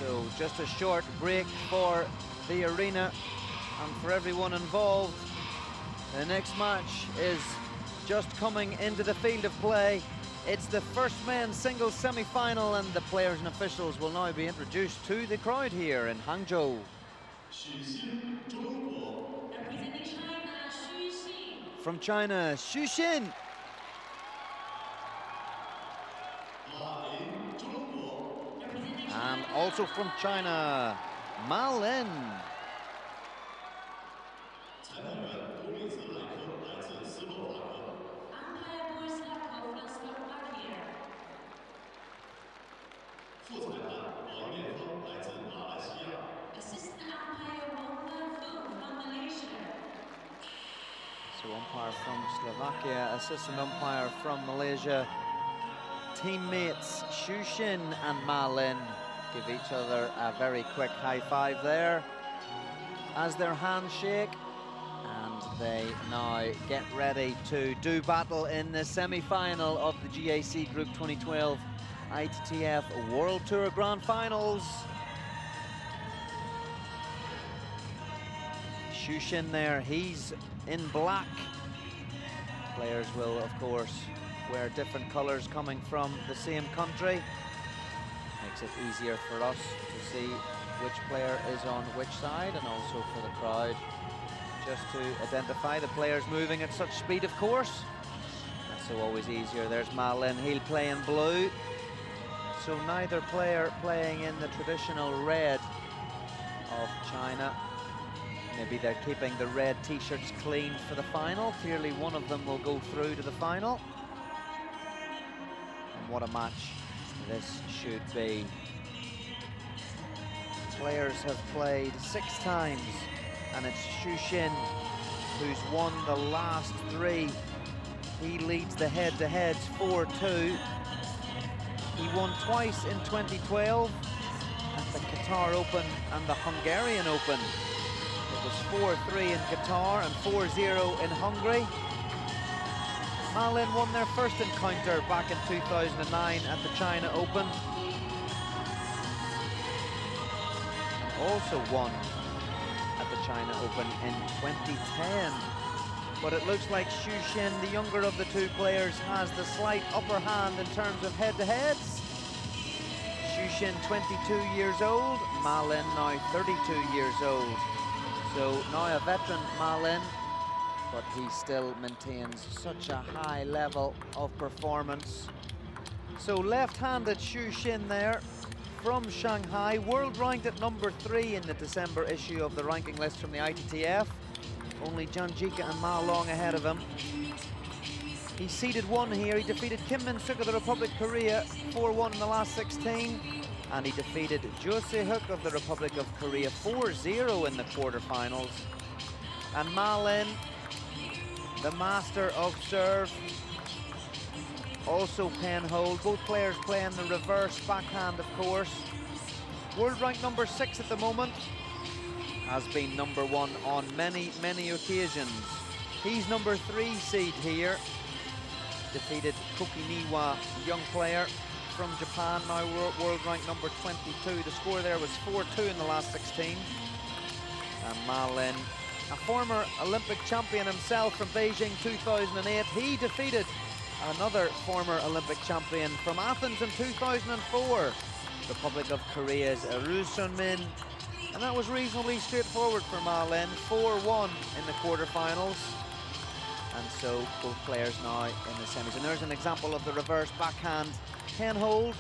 So just a short break for the arena and for everyone involved. The next match is just coming into the field of play. It's the first men's singles semi-final, and the players and officials will now be introduced to the crowd here in Hangzhou. From China, Xu Xin. And also from China, Ma Lin. So umpire from Slovakia, assistant umpire from Malaysia. Teammates Xu Xin and Ma Lin give each other a very quick high five there as their hands shake, and they now get ready to do battle in the semi-final of the GAC Group 2012 ITTF World Tour Grand Finals. Xu Xin there, he's in black. Players will, of course, wear different colours coming from the same country. Makes it easier for us to see which player is on which side, and also for the crowd just to identify the players moving at such speed, of course. That's so always easier. There's Ma Lin, he'll play in blue. So neither player playing in the traditional red of China. Maybe they're keeping the red t-shirts clean for the final. Clearly one of them will go through to the final. And what a match this should be. Players have played 6 times, and it's Xu Xin who's won the last 3. He leads the head-to-heads 4-2. He won twice in 2012 at the Qatar Open and the Hungarian Open. It was 4-3 in Qatar and 4-0 in Hungary. Ma Lin won their first encounter back in 2009 at the China Open. Also won at the China Open in 2010. But it looks like Xu Xin, the younger of the 2 players, has the slight upper hand in terms of head-to-heads. Xu Xin, 22 years old, Ma Lin now 32 years old. So now a veteran Ma Lin, but he still maintains such a high level of performance. So left-handed Xu Xin there from Shanghai, world ranked at number 3 in the December issue of the ranking list from the ITTF. Only Zhang Jike and Ma Long ahead of him. He seeded 1 here. He defeated Kim Min-suk of the Republic of Korea 4-1 in the last 16. And he defeated Jo Se-hook of the Republic of Korea 4-0 in the quarterfinals. And Ma Lin, the master of serve, also pen hold. Both players playing the reverse backhand, of course. World rank number 6 at the moment. Has been number 1 on many, many occasions. He's number 3 seed here. Defeated Kokiniwa, young player from Japan, now world rank number 22. The score there was 4-2 in the last 16. And Ma Lin, a former Olympic champion himself from Beijing 2008. He defeated another former Olympic champion from Athens in 2004, Republic of Korea's Roo Sun-min. And that was reasonably straightforward for Ma Lin, 4-1 in the quarterfinals. And so both players now in the semis. And there's an example of the reverse backhand pen hold,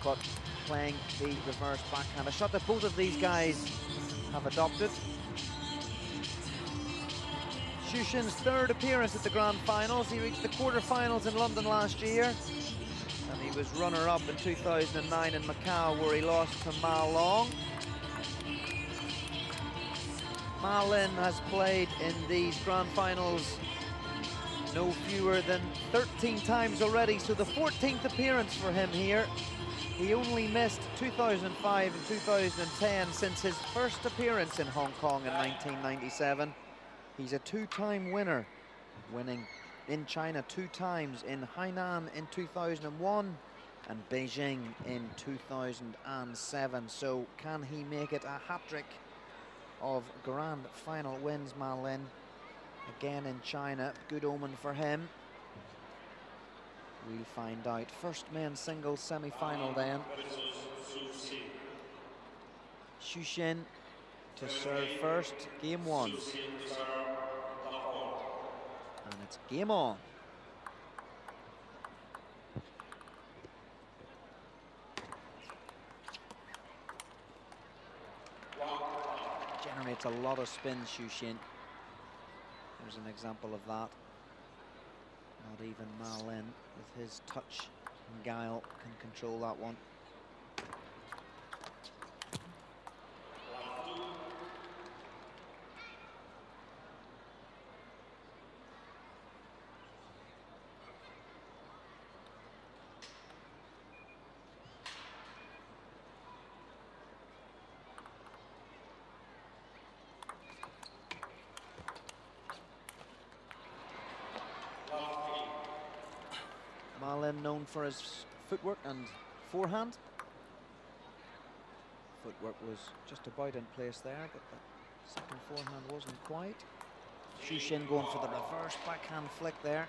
but playing the reverse backhand. A shot that both of these guys have adopted. Xu Xin's 3rd appearance at the Grand Finals. He reached the quarterfinals in London last year. And he was runner-up in 2009 in Macau, where he lost to Ma Long. Ma Lin has played in these Grand Finals no fewer than 13 times already, so the 14th appearance for him here. He only missed 2005 and 2010 since his first appearance in Hong Kong in 1997. He's a two-time winner, winning in China 2 times, in Hainan in 2001 and Beijing in 2007. So can he make it a hat-trick of grand final wins, Ma Lin? Again in China, good omen for him. We'll find out. First men's singles semi-final then. CHN to serve first, game 1. And it's game on. Generates a lot of spin, CHN. There's an example of that. Not even Ma Lin, with his touch and guile, can control that one. Ma Lin known for his footwork and forehand. Footwork was just about in place there, but the second forehand wasn't quite. CHN going for the reverse backhand flick there.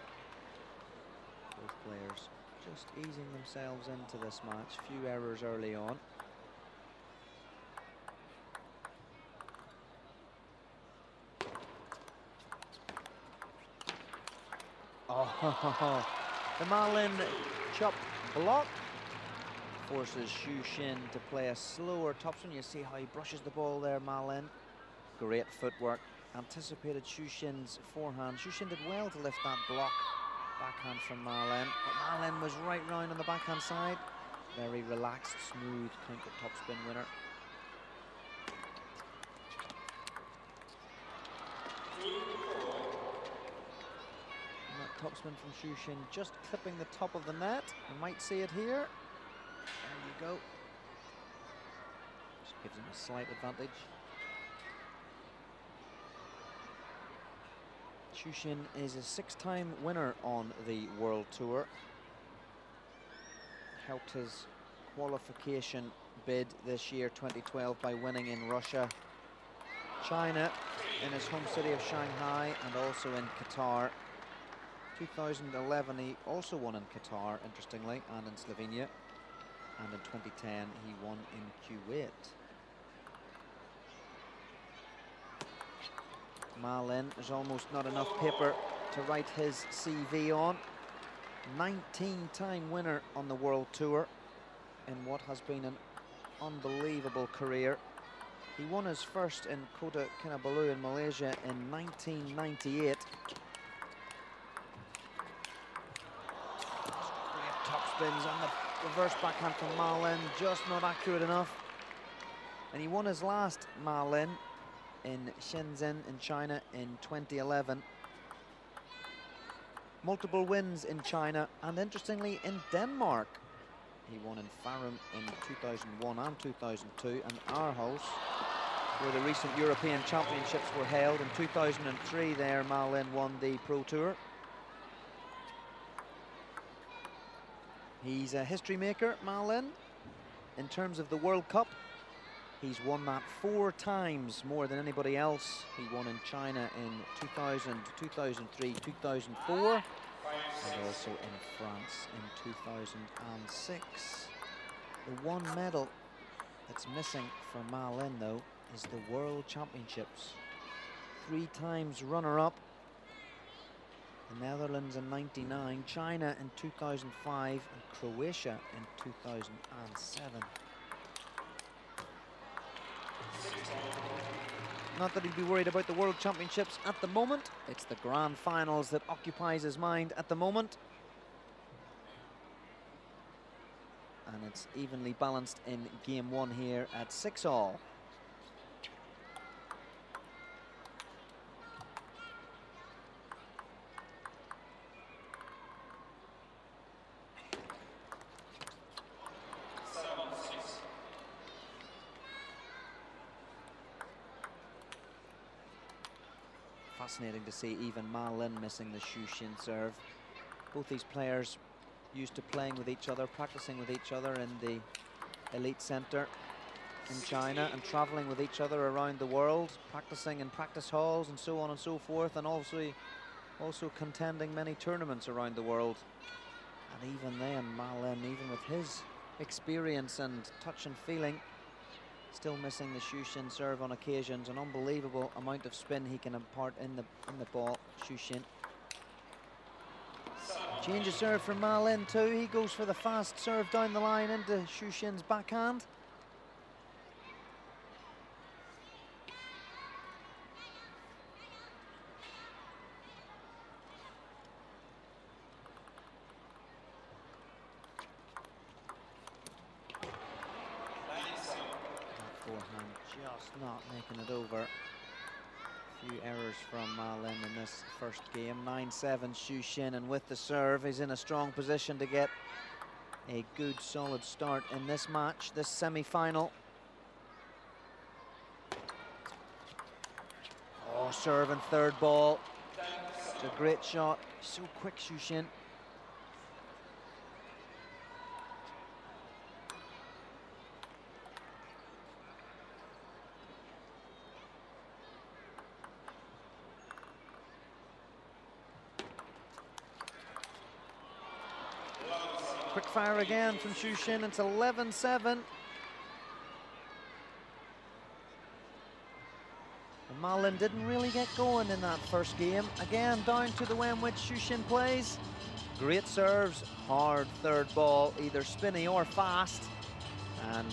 Both players just easing themselves into this match. Few errors early on. Oh, the Ma Lin chop block forces CHN to play a slower topspin. You see how he brushes the ball there, Ma Lin. Great footwork. Anticipated CHN's forehand. CHN did well to lift that block backhand from Ma Lin, but Ma Lin was right round on the backhand side. Very relaxed, smooth counter topspin winner. Topspin from CHN just clipping the top of the net. You might see it here. There you go. Just gives him a slight advantage. CHN is a 6-time winner on the World Tour. Helped his qualification bid this year, 2012, by winning in Russia, China, in his home city of Shanghai, and also in Qatar. 2011 he also won in Qatar, interestingly, and in Slovenia, and in 2010 he won in Kuwait. Ma Lin, there's almost not enough paper to write his CV on. 19-time winner on the World Tour in what has been an unbelievable career. He won his first in Kota Kinabalu in Malaysia in 1998. Spins on the reverse backhand from Ma Lin, just not accurate enough. And he won his last Ma Lin in Shenzhen in China in 2011. Multiple wins in China, and interestingly in Denmark. He won in Farum in 2001 and 2002, and Aarhus, where the recent European Championships were held. In 2003 there, Ma Lin won the Pro Tour. He's a history maker, Ma Lin, in terms of the World Cup. He's won that 4 times, more than anybody else. He won in China in 2000, 2003, 2004, and also in France in 2006. The one medal that's missing for Ma Lin, though, is the World Championships. 3 times runner-up. The Netherlands in '99, China in 2005, and Croatia in 2007. Not that he'd be worried about the World Championships at the moment. It's the Grand Finals that occupies his mind at the moment. And it's evenly balanced in game 1 here at 6-all. Fascinating to see even Ma Lin missing the Xu Xin serve. Both these players used to playing with each other, practicing with each other in the elite center in China, and traveling with each other around the world, practicing in practice halls and so on and so forth, and also contending many tournaments around the world. And even then, Ma Lin, even with his experience and touch and feeling, still missing the Xu Xin serve on occasions. An unbelievable amount of spin he can impart in the ball, Xu Xin. Change of serve from Ma Lin too. He goes for the fast serve down the line into Xu Xin's backhand. Forehand just not making it over. A few errors from Ma Lin in this first game. 9-7 Xu Xin, and with the serve he's in a strong position to get a good solid start in this match, this semi-final. Oh, serve and third ball. It's a great shot. So quick, Xu Xin. Quick fire again from Xu Xin. It's 11-7. Ma Lin didn't really get going in that first game. Again, down to the way in which Xu Xin plays. Great serves, hard third ball, either spinny or fast, and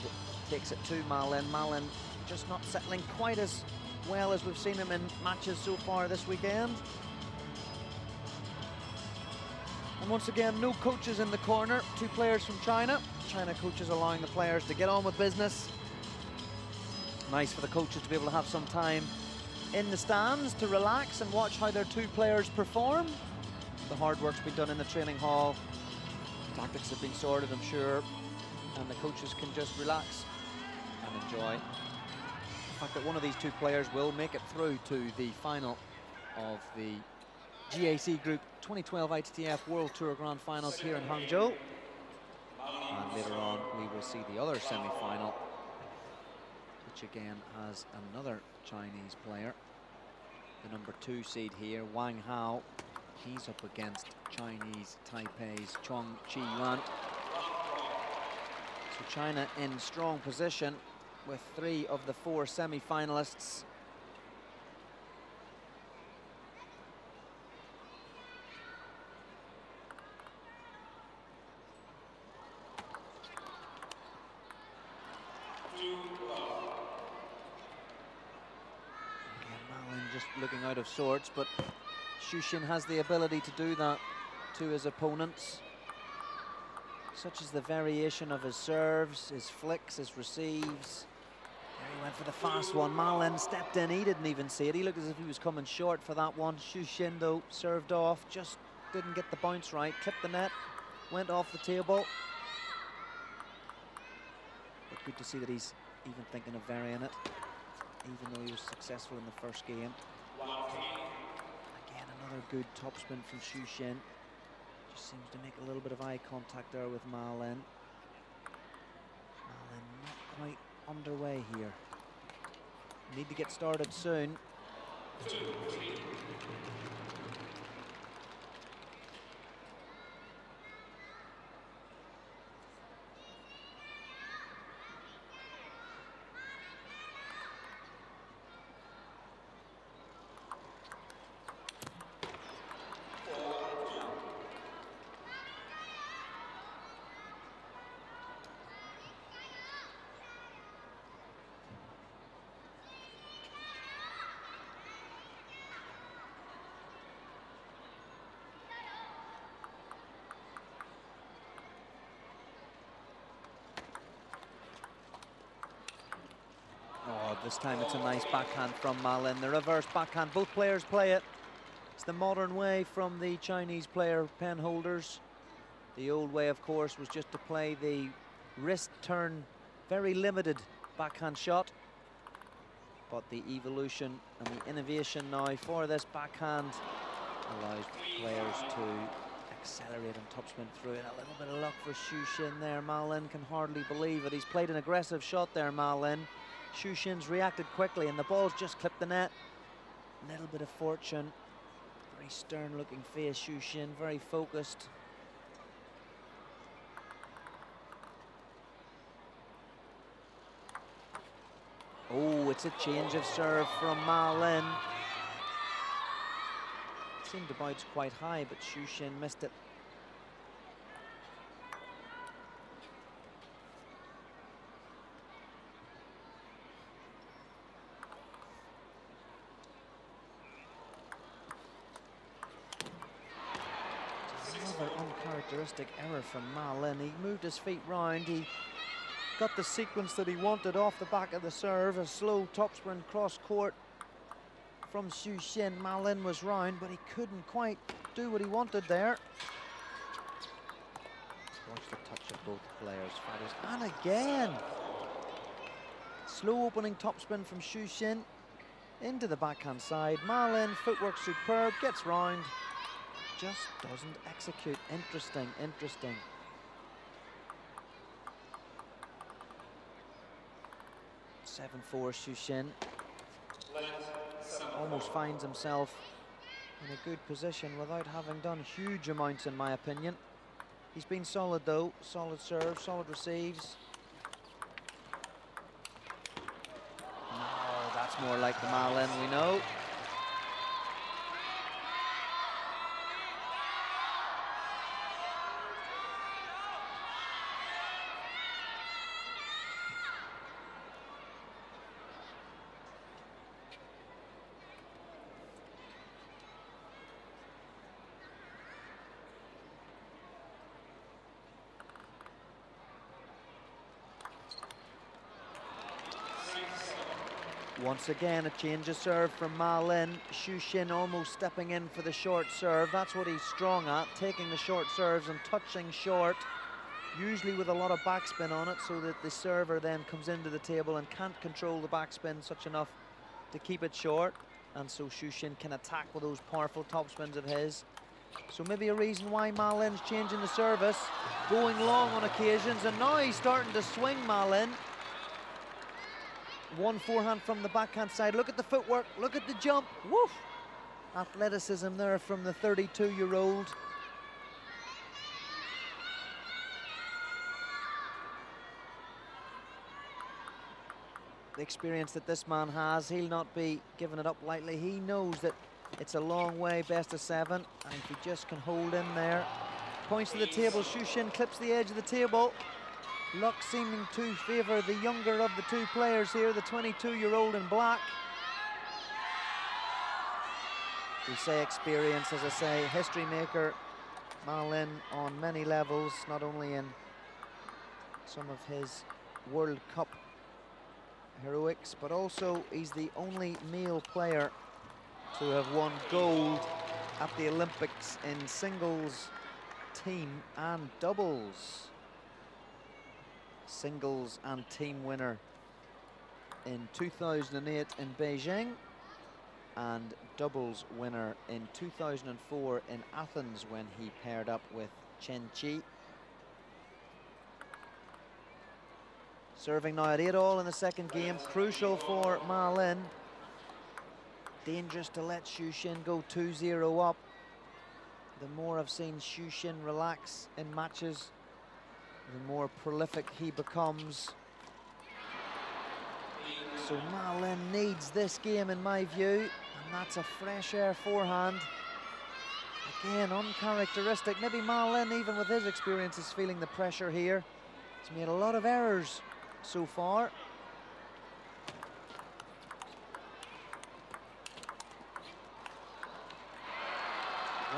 takes it to Ma Lin. Ma Lin just not settling quite as well as we've seen him in matches so far this weekend. And once again, no coaches in the corner. Two players from China. China coaches allowing the players to get on with business. Nice for the coaches to be able to have some time in the stands to relax and watch how their two players perform. The hard work's been done in the training hall. Tactics have been sorted, I'm sure, and the coaches can just relax and enjoy the fact that one of these two players will make it through to the final of the GAC Group 2012 ITTF World Tour Grand Finals here in Hangzhou. And later on we will see the other semi-final, which again has another Chinese player, the number 2 seed here, Wang Hao. He's up against Chinese Taipei's Chong Chi-yuan. So China in strong position with 3 of the 4 semi-finalists. Just looking out of sorts, but Xu Xin has the ability to do that to his opponents. Such as the variation of his serves, his flicks, his receives. There he went for the fast one. Ma Lin stepped in, he didn't even see it. He looked as if he was coming short for that one. Xu Xin, though, served off, just didn't get the bounce right. Clipped the net, went off the table. But good to see that he's even thinking of varying it, even though he was successful in the first game. Again, another good topspin from Xu Xin. Just seems to make a little bit of eye contact there with Ma Lin. Ma Lin not quite underway here. Need to get started soon. This time it's a nice backhand from Ma Lin. The reverse backhand, both players play it. It's the modern way from the Chinese player pen holders. The old way, of course, was just to play the wrist turn, very limited backhand shot. but the evolution and the innovation now for this backhand allows players to accelerate and topspin through it. A little bit of luck for Xu Xin there. Ma Lin can hardly believe it. He's played an aggressive shot there, Ma Lin. Xu Xin's reacted quickly and the ball's just clipped the net. A little bit of fortune. Very stern looking face, Xu Xin, very focused. Oh, it's a change of serve from Ma Lin. It seemed to bounce quite high, but Xu Xin missed it. Another uncharacteristic error from Ma Lin. He moved his feet round. He got the sequence that he wanted off the back of the serve. A slow topspin cross court from Xu Xin. Ma Lin was round, but he couldn't quite do what he wanted there. Watch the touch of both players. And again, slow opening topspin from Xu Xin into the backhand side. Ma Lin, footwork superb, gets round, just doesn't execute. Interesting, interesting. (7-4) Xu Xin almost finds himself in a good position without having done huge amounts, in my opinion. He's been solid though, solid serve, solid receives. No, that's more like the Ma Lin we know. Once again, a change of serve from Ma Lin. Xu Xin almost stepping in for the short serve. That's what he's strong at, taking the short serves and touching short, usually with a lot of backspin on it, so that the server then comes into the table and can't control the backspin such enough to keep it short. And so Xu Xin can attack with those powerful topspins of his. So maybe a reason why Ma Lin's changing the service, going long on occasions, and now he's starting to swing, Ma Lin. One forehand from the backhand side. Look at the footwork, look at the jump. Woof! Athleticism there from the 32-year-old. The experience that this man has, he'll not be giving it up lightly. He knows that it's a long way, best of 7, and if he just can hold in there. Points to the table, Xu Xin clips the edge of the table. Luck seeming to favour the younger of the two players here, the 22-year-old in black. We say experience, as I say, history maker, Ma Lin, on many levels, not only in some of his World Cup heroics, but also he's the only male player to have won gold at the Olympics in singles, team and doubles. Singles and team winner in 2008 in Beijing, and doubles winner in 2004 in Athens when he paired up with Chen Qi. Serving now at 8-all in the second game, crucial for Ma Lin. Dangerous to let Xu Xin go 2-0 up. The more I've seen Xu Xin relax in matches, the more prolific he becomes. So Ma Lin needs this game in my view, and that's a fresh air forehand. Again, uncharacteristic. Maybe Ma Lin, even with his experience, is feeling the pressure here. He's made a lot of errors so far.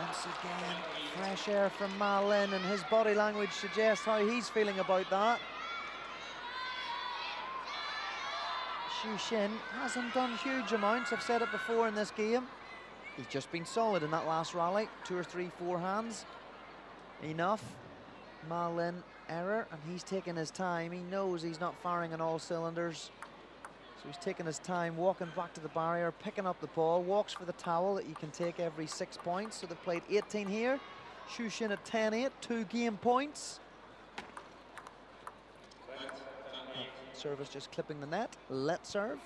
Once again, fresh air from Ma Lin, and his body language suggests how he's feeling about that. Xu Xin hasn't done huge amounts, I've said it before in this game. He's just been solid in that last rally, 2 or 3 forehands. Enough. Ma Lin, error, and he's taking his time. He knows he's not firing on all cylinders. So he's taking his time, walking back to the barrier, picking up the ball, walks for the towel that you can take every 6 points. So they've played 18 here. Xu Xin at 10-8, 2 game points. Service just clipping the net. Let serve.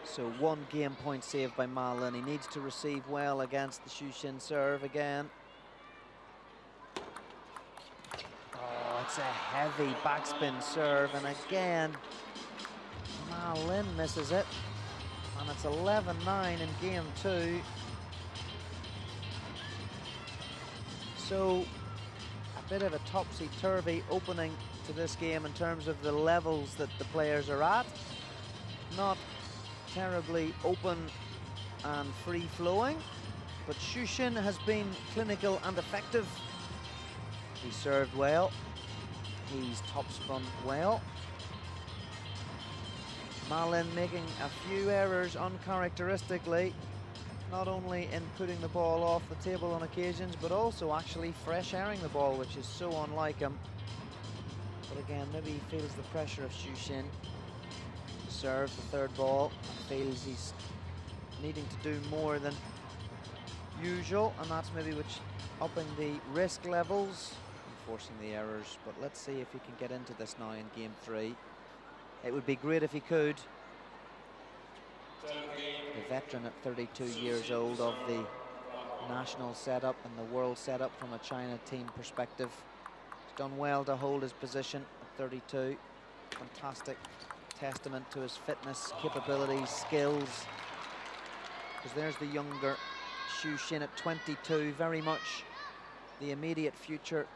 So 1 game point saved by Ma Lin. He needs to receive well against the Xu Xin serve again. Oh, it's a heavy backspin serve, and again, Ma Lin misses it. And it's 11-9 in game 2. So a bit of a topsy-turvy opening to this game in terms of the levels that the players are at. Not terribly open and free-flowing, but Xu Xin has been clinical and effective. He served well, he's top-spun well. Ma Lin making a few errors uncharacteristically, not only in putting the ball off the table on occasions, but also actually fresh airing the ball, which is so unlike him. But again, maybe he feels the pressure of Xu Xin. Serve the third ball, feels he's needing to do more than usual, and that's maybe which upping the risk levels and forcing the errors. But let's see if he can get into this now in game 3. It would be great if he could. The veteran at 32 years old of the national setup and the world setup from a China team perspective. He's done well to hold his position at 32. Fantastic testament to his fitness, capabilities, skills. Because there's the younger Xu Xin at 22, very much the immediate future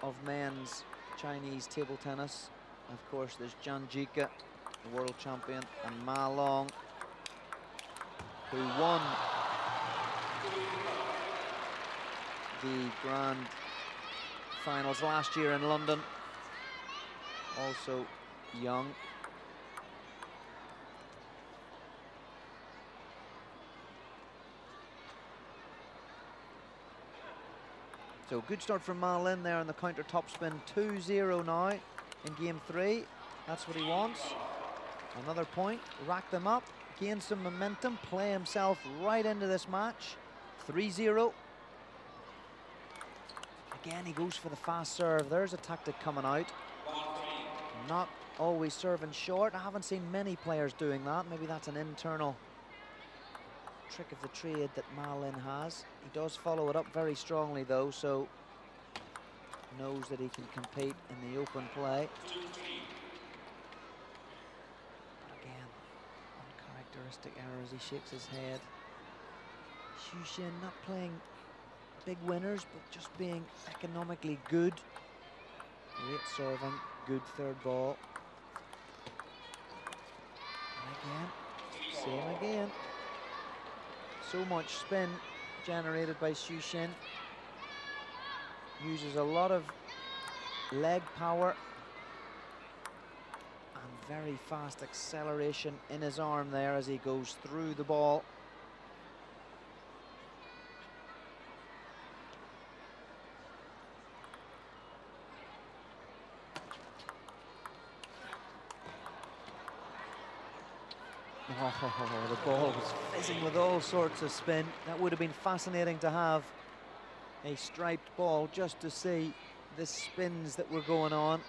of men's Chinese table tennis. Of course, there's Zhang Jike, the world champion, and Ma Long, who won the grand finals last year in London. Also young. So good start from Ma Lin there on the counter topspin. 2-0 now in game 3. That's what he wants. Another point, rack them up, gain some momentum, play himself right into this match. 3-0. Again, he goes for the fast serve. There's a tactic coming out. Not always serving short. I haven't seen many players doing that. Maybe that's an internal trick of the trade that Ma Lin has. He does follow it up very strongly though, so knows that he can compete in the open play. But again, uncharacteristic error as he shakes his head. Xu Xin not playing big winners, but just being economically good. Great serving, good third ball. And again, same again. So much spin generated by Xu Xin. Uses a lot of leg power and very fast acceleration in his arm there as he goes through the ball. Oh, the ball was fizzing with all sorts of spin. That would have been fascinating to have a striped ball just to see the spins that were going on.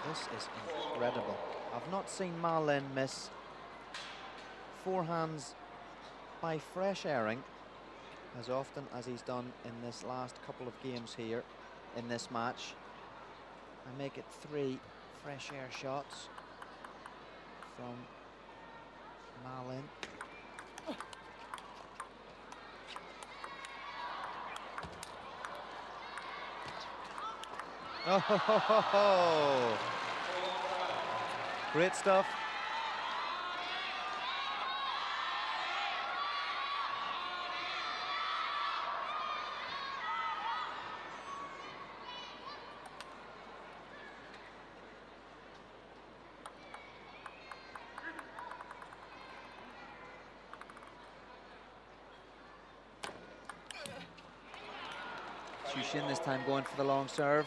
This is incredible. I've not seen Ma Lin miss forehands by fresh airing as often as he's done in this last couple of games here in this match. I make it 3 fresh air shots from Ma Lin. Oh, Great stuff. CHN this time going for the long serve.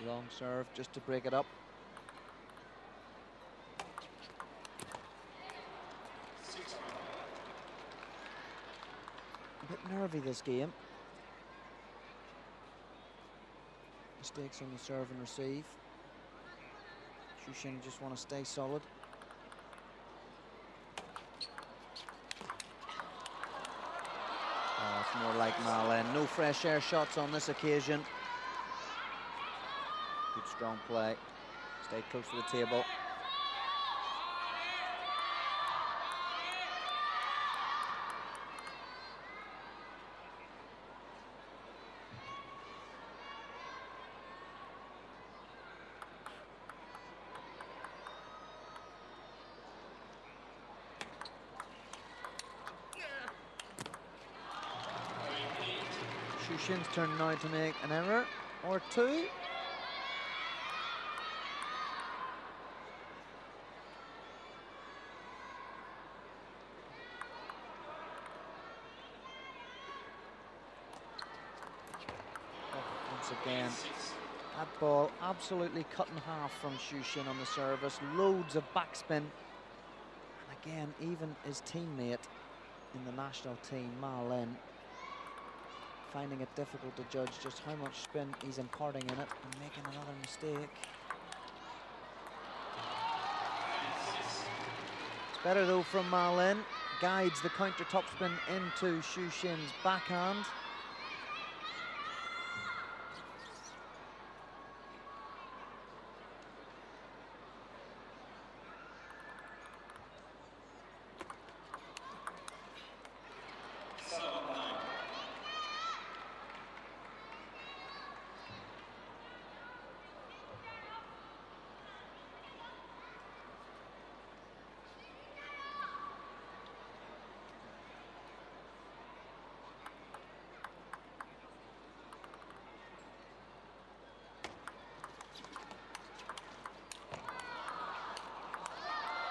Long serve just to break it up. A bit nervy this game. Mistakes on the serve and receive. CHN just want to stay solid. Oh, it's more like MA Lin. No fresh air shots on this occasion. Good strong play. Stay close to the table. CHN's turn now to make an error or two. Once again, that ball absolutely cut in half from CHN on the service. Loads of backspin. And again, even his teammate in the national team, MA Lin, finding it difficult to judge just how much spin he's imparting in it and making another mistake. It's better though from MA Lin. Guides the counter topspin into CHN's backhand.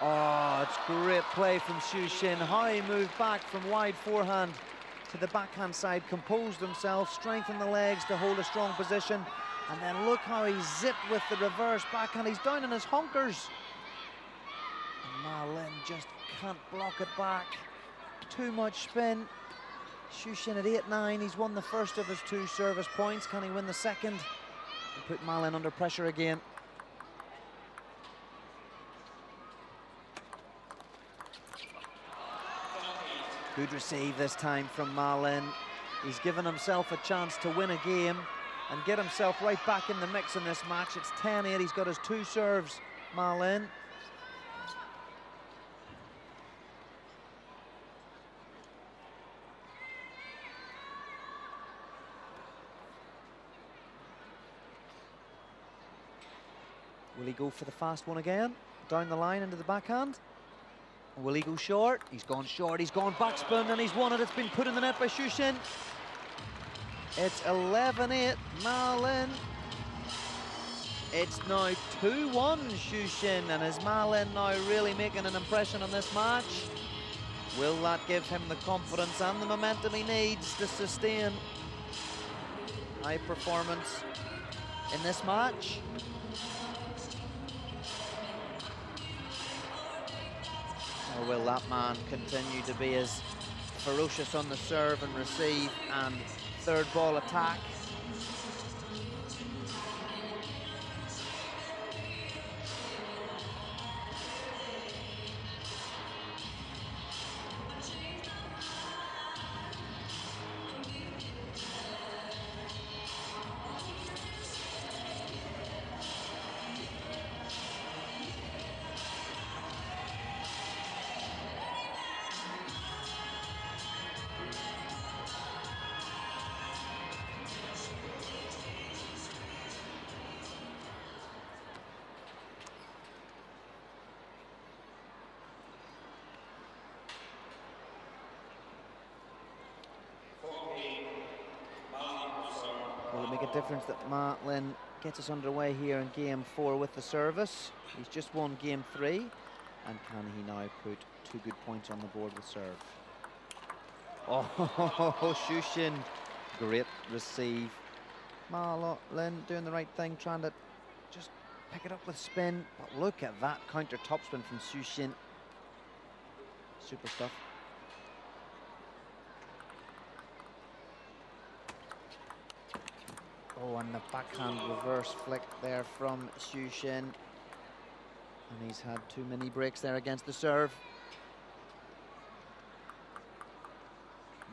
Oh, it's great play from CHN. How he moved back from wide forehand to the backhand side, composed himself, strengthened the legs to hold a strong position, and then look how he zipped with the reverse backhand. He's down in his honkers. And MA Lin just can't block it back. Too much spin. CHN at 8-9. He's won the first of his two service points. Can he win the second? And put MA Lin under pressure again. Good receive this time from MA Lin. He's given himself a chance to win a game and get himself right back in the mix in this match. It's 10-8. He's got his two serves, MA Lin. Will he go for the fast one again? Down the line into the backhand? Will he go short? He's gone short, he's gone backspin, and he's won it. It's been put in the net by CHN. It's 11-8, MA Lin. It's now 2-1 CHN, and is MA Lin now really making an impression on this match? Will that give him the confidence and the momentum he needs to sustain high performance in this match? Or will that man continue to be as ferocious on the serve and receive and third ball attack? make a difference that Ma Lin gets us underway here in game 4 with the service. He's just won game 3, and can he now put 2 good points on the board with serve? Oh, Shushin, great receive. Ma Lin doing the right thing, trying to just pick it up with spin, but look at that counter topspin from Shushin. Super stuff. Oh, and the backhand reverse flick there from Shushin. And he's had too many breaks there against the serve.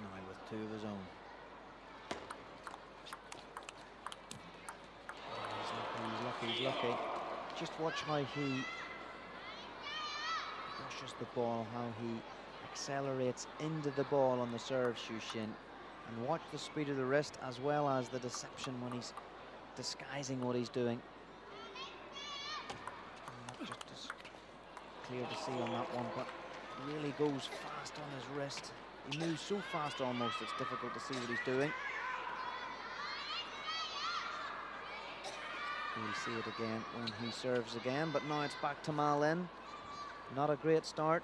Now with 2 of his own. He's lucky. Just watch how he brushes the ball, how he accelerates into the ball on the serve, Shushin. And watch the speed of the wrist as well as the deception when he's disguising what he's doing. And not just as clear to see on that one, but really goes fast on his wrist. He moves so fast almost, it's difficult to see what he's doing. We'll see it again when he serves again, but now it's back to Ma Lin. Not a great start.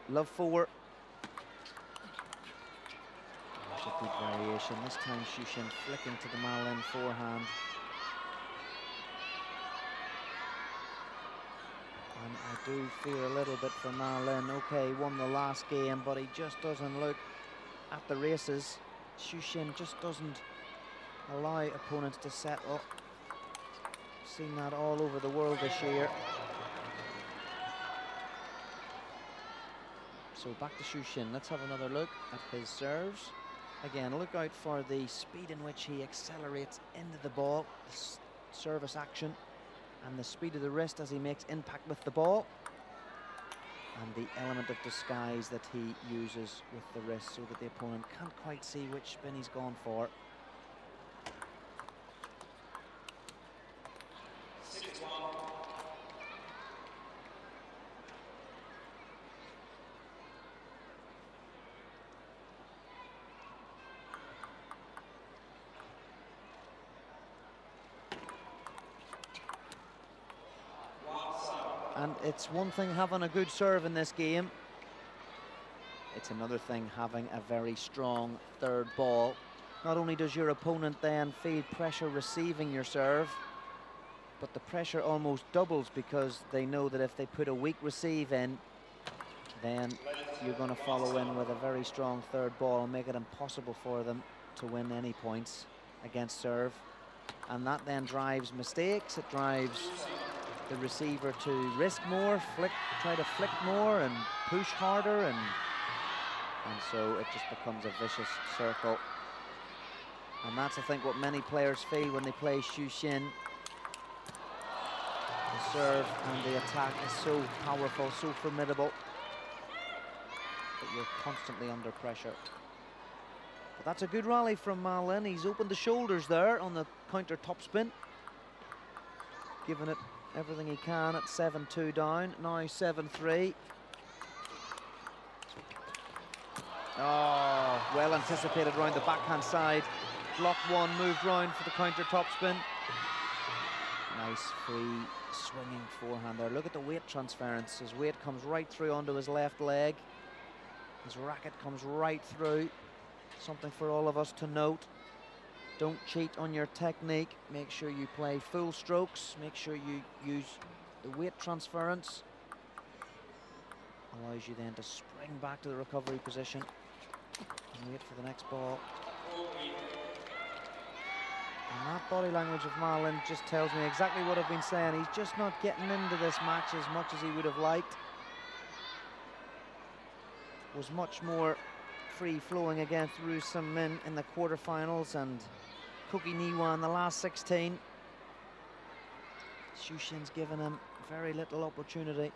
Love 4. There's a good variation. This time Shushin flicking to the Ma Lin forehand. And I do fear a little bit for Ma Lin. Okay, won the last game, but he just doesn't look at the races. Shushin just doesn't allow opponents to settle. Seen that all over the world this year. So back to Shushin. Let's have another look at his serves. Again, look out for the speed in which he accelerates into the ball, the service action, and the speed of the wrist as he makes impact with the ball, and the element of disguise that he uses with the wrist so that the opponent can't quite see which spin he's gone for. And it's one thing having a good serve in this game. It's another thing having a very strong third ball. Not only does your opponent then feel pressure receiving your serve, but the pressure almost doubles because they know that if they put a weak receive in, then you're going to follow in with a very strong third ball and make it impossible for them to win any points against serve. And that then drives mistakes. It drives the receiver to risk more, try to flick more and push harder, and so it just becomes a vicious circle. And that's, I think, what many players feel when they play Shushin. The serve and the attack is so powerful, so formidable, that you're constantly under pressure. But that's a good rally from Ma Lin. He's opened the shoulders there on the counter topspin, giving it everything he can at 7-2 down, now 7-3. Oh, well anticipated round the backhand side. Block 1, moved round for the counter topspin. Nice free swinging forehand there. Look at the weight transference. His weight comes right through onto his left leg. His racket comes right through. Something for all of us to note. Don't cheat on your technique. Make sure you play full strokes. Make sure you use the weight transference. Allows you then to spring back to the recovery position and wait for the next ball. And that body language of Ma Lin just tells me exactly what I've been saying. He's just not getting into this match as much as he would have liked. Was much more free-flowing against Ru Sim-min in the quarterfinals and Koki Niwa in the last 16. Shushin's given him very little opportunity.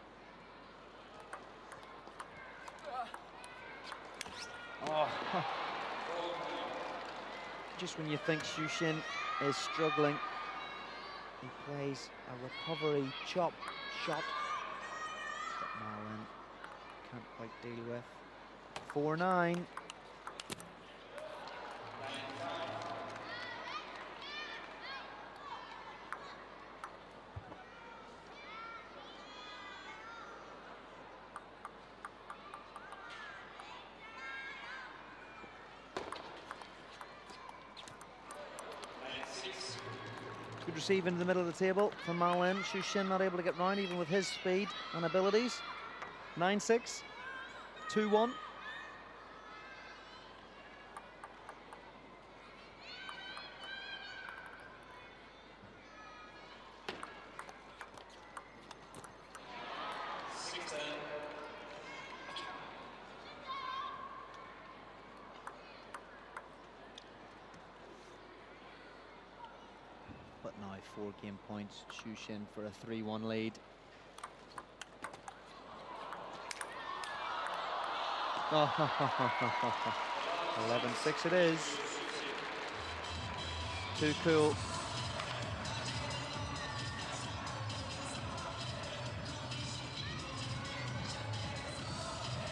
Oh. Just when you think Shushin is struggling, he plays a recovery chop shot that Ma Lin can't quite deal with. 4-9. Good receive into the middle of the table from Ma Lin. Xu Xin not able to get round even with his speed and abilities. 9-6, 2-1. But now 4 game points, Xu Xin for a 3-1 lead. Oh, 11-6 it is. Too cool.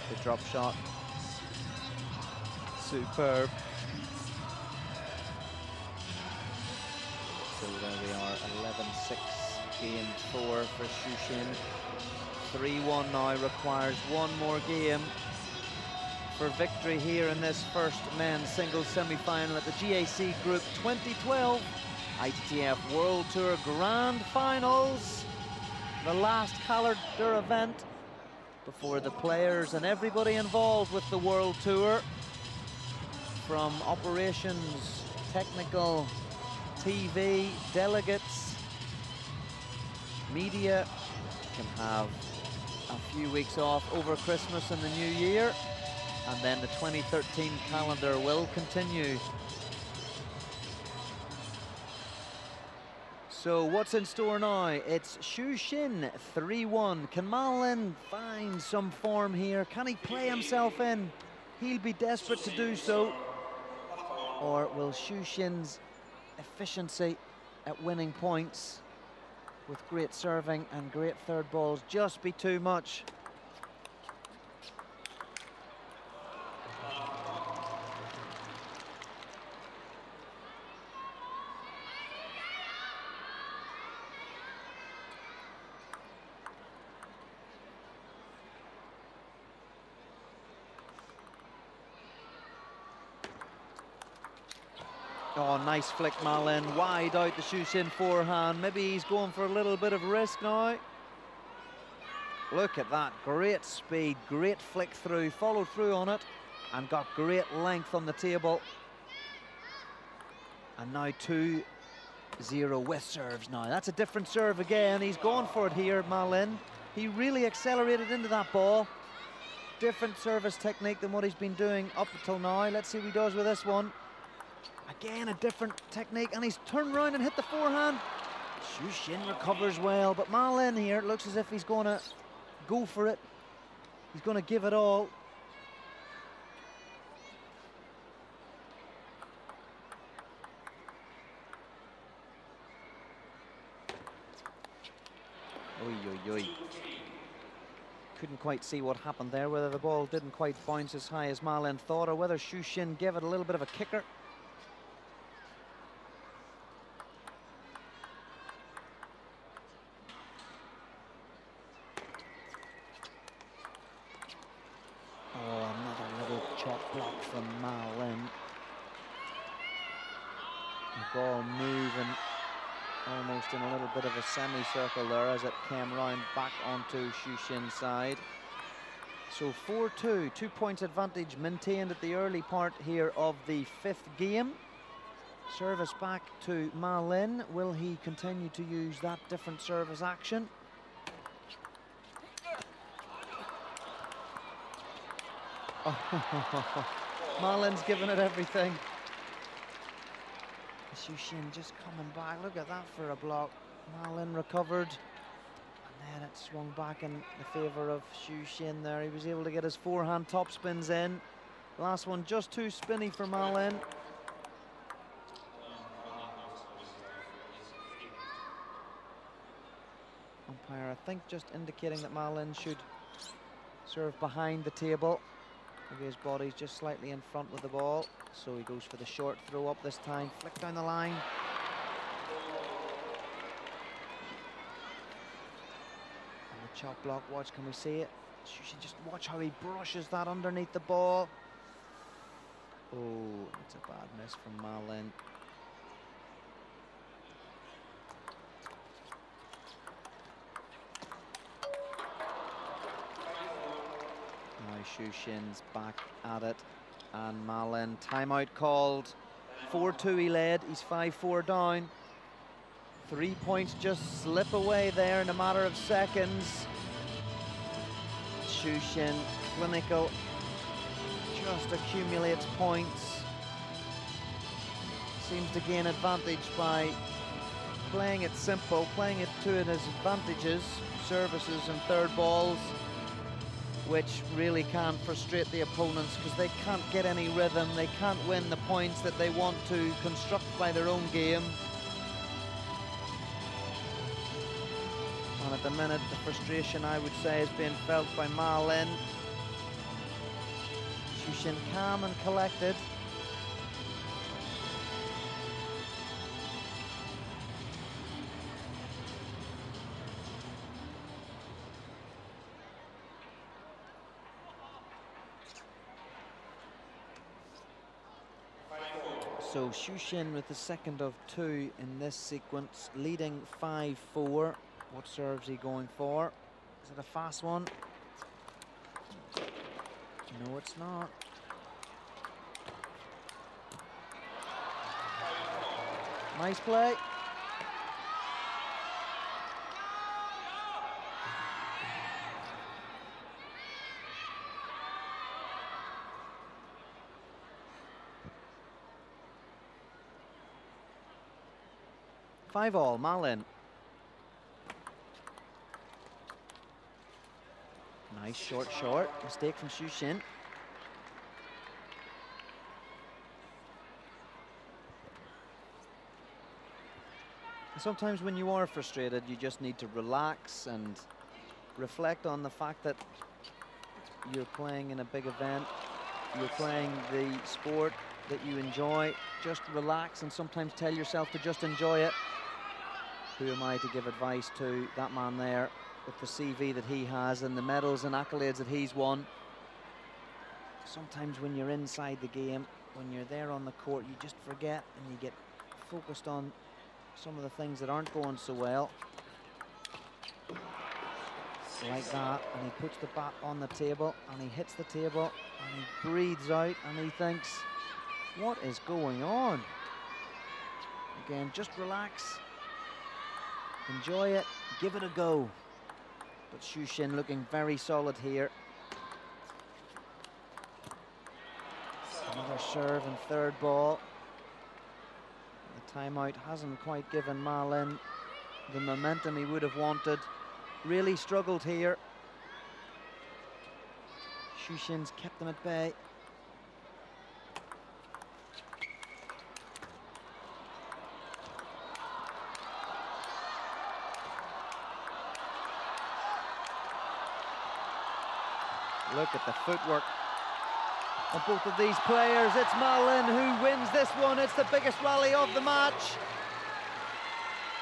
The drop shot. Superb. So there we are, 11-6, game 4 for Xu Xin. 3-1 now, requires one more game for victory here in this first men's singles semi-final at the GAC Group 2012 ITTF World Tour Grand Finals. The last calendar event before the players and everybody involved with the World Tour, from operations, technical, TV, delegates, media, can have a few weeks off over Christmas and the New Year, and then the 2013 calendar will continue. So what's in store now? It's Xu Xin, 3-1. Can Ma Lin find some form here? Can he play himself in? He'll be desperate to do so. Or will Xu Xin's efficiency at winning points with great serving and great third balls just be too much? Oh, nice flick, Ma Lin, wide out the Xu Xin forehand. Maybe he's going for a little bit of risk now. Look at that, great speed, great flick through, followed through on it, and got great length on the table. And now 2-0 with serves now. That's a different serve again. He's gone for it here, Ma Lin. He really accelerated into that ball. Different service technique than what he's been doing up until now. Let's see what he does with this one. Again, a different technique, and he's turned around and hit the forehand. Xu Xin recovers well, but Ma Lin here, it looks as if he's going to go for it. He's going to give it all. Oi, oi, oi. Couldn't quite see what happened there, whether the ball didn't quite bounce as high as Ma Lin thought, or whether Xu Xin gave it a little bit of a kicker. Chop block from Ma Lin. The ball moving almost in a little bit of a semicircle there as it came round back onto Xu Xin's side. So 4-2, 2 points advantage maintained at the early part here of the 5th game. Service back to Ma Lin. Will he continue to use that different service action? Oh, Ma Lin's giving it everything. Xu Xin just coming back. Look at that for a block. Ma Lin recovered. And then it swung back in the favour of Xu Xin there. He was able to get his forehand top spins in. Last one just too spinny for Ma Lin. Umpire, I think, just indicating that Ma Lin should serve behind the table. Maybe his body's just slightly in front with the ball. So he goes for the short throw up this time. Flick down the line. And the chop block, watch, can we see it? You should just watch how he brushes that underneath the ball. Oh, it's a bad miss from Ma Lin. Xu Xin's back at it, and Ma Lin, timeout called. 4-2 he led, he's 5-4 down. 3 points just slip away there in a matter of seconds. Xu Xin, clinical, just accumulates points. Seems to gain advantage by playing it simple, playing it to his advantages, services and third balls, which really can frustrate the opponents because they can't get any rhythm, they can't win the points that they want to construct by their own game. And at the minute, the frustration, I would say, is being felt by Ma Lin. Xu Xin calm and collected. So Xu Xin with the second of 2 in this sequence, leading 5-4. What serve's he going for? Is it a fast one? No, it's not. Nice play. Five all, Ma Lin. Nice short. Mistake from Xu Xin. Sometimes when you are frustrated, you just need to relax and reflect on the fact that you're playing in a big event, you're playing the sport that you enjoy. Just relax and sometimes tell yourself to just enjoy it. Who am I to give advice to that man there with the CV that he has and the medals and accolades that he's won? Sometimes when you're inside the game, when you're there on the court, you just forget and you get focused on some of the things that aren't going so well. Like that, and he puts the bat on the table and he hits the table and he breathes out and he thinks, what is going on? Again, just relax, enjoy it, give it a go. But Xu Xin looking very solid here. Another serve and third ball. The timeout hasn't quite given Ma Lin the momentum he would have wanted. Really struggled here. Xu Xin's kept them at bay. Look at the footwork of both of these players. It's Ma Lin who wins this one. It's the biggest rally of the match.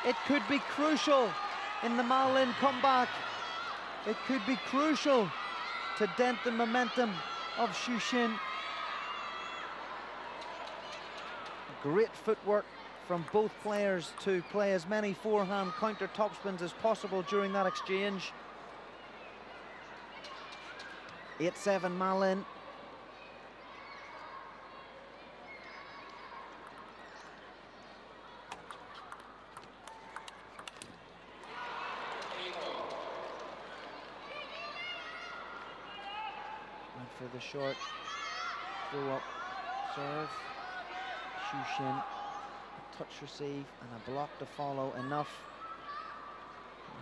It could be crucial in the Ma Lin comeback. It could be crucial to dent the momentum of Xu Xin. Great footwork from both players to play as many forehand counter topspins as possible during that exchange. 8-7 Ma Lin. Went for the short throw up serve. Xu Xin, a touch receive and a block to follow, enough.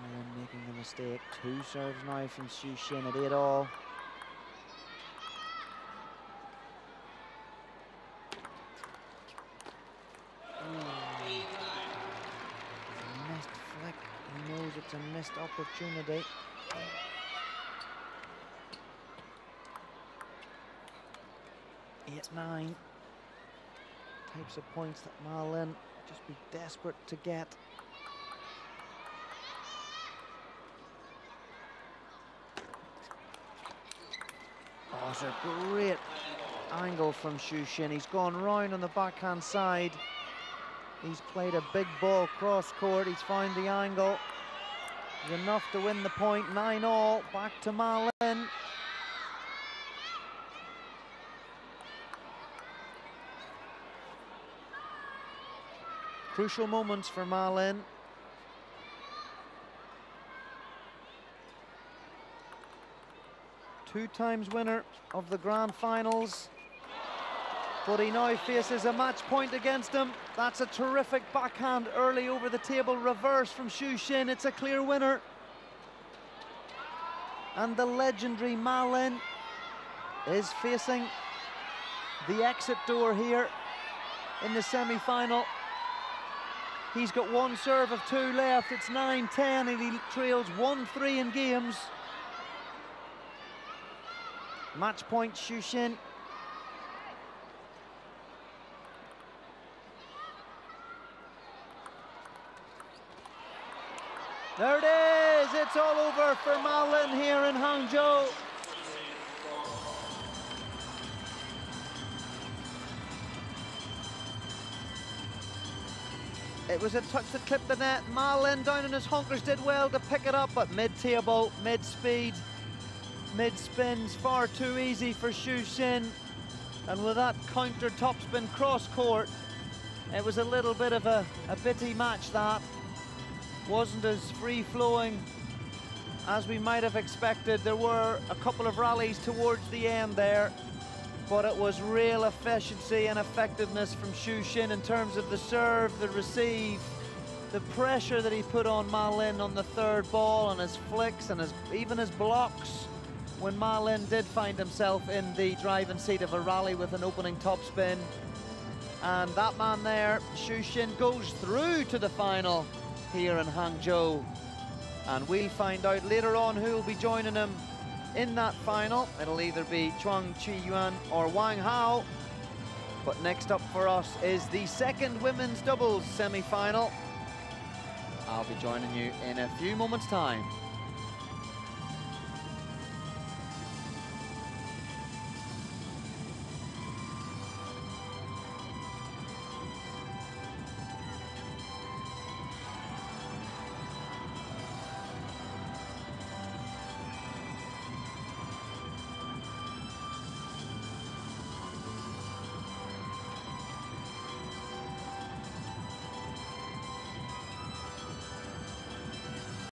Ma Lin making the mistake. 2 serves now from Xu Xin at 8-all. Missed flick. He knows it's a missed opportunity. It's 9. Types of points that Ma Lin just be desperate to get. Oh, it's a great angle from Xu Xin. He's gone round on the backhand side. He's played a big ball cross court. He's found the angle. It's enough to win the point. 9-all. Back to Ma Lin. Crucial moments for Ma Lin. Two times winner of the grand finals. But he now faces a match point against him. That's a terrific backhand early over the table reverse from Xu Xin. It's a clear winner. And the legendary Ma Lin is facing the exit door here in the semi-final. He's got one serve of two left. It's 9-10 and he trails 1-3 in games. Match point Xu Xin. There it is, it's all over for Ma Lin here in Hangzhou. It was a touch that clipped the net. Ma Lin down in his hunkers did well to pick it up, but mid-table, mid-speed, mid-spins, far too easy for Xu Xin. And with that counter topspin cross-court, it was a little bit of a bitty match that. Wasn't as free-flowing as we might have expected. There were a couple of rallies towards the end there, but it was real efficiency and effectiveness from Xu Xin in terms of the serve, the receive, the pressure that he put on Ma Lin on the third ball, and his flicks and even his blocks when Ma Lin did find himself in the driving seat of a rally with an opening topspin. And that man there, Xu Xin, goes through to the final here in Hangzhou, and we'll find out later on who will be joining him in that final. It'll either be Chuang Qiyuan or Wang Hao, but next up for us is the second women's doubles semi-final. I'll be joining you in a few moments' time.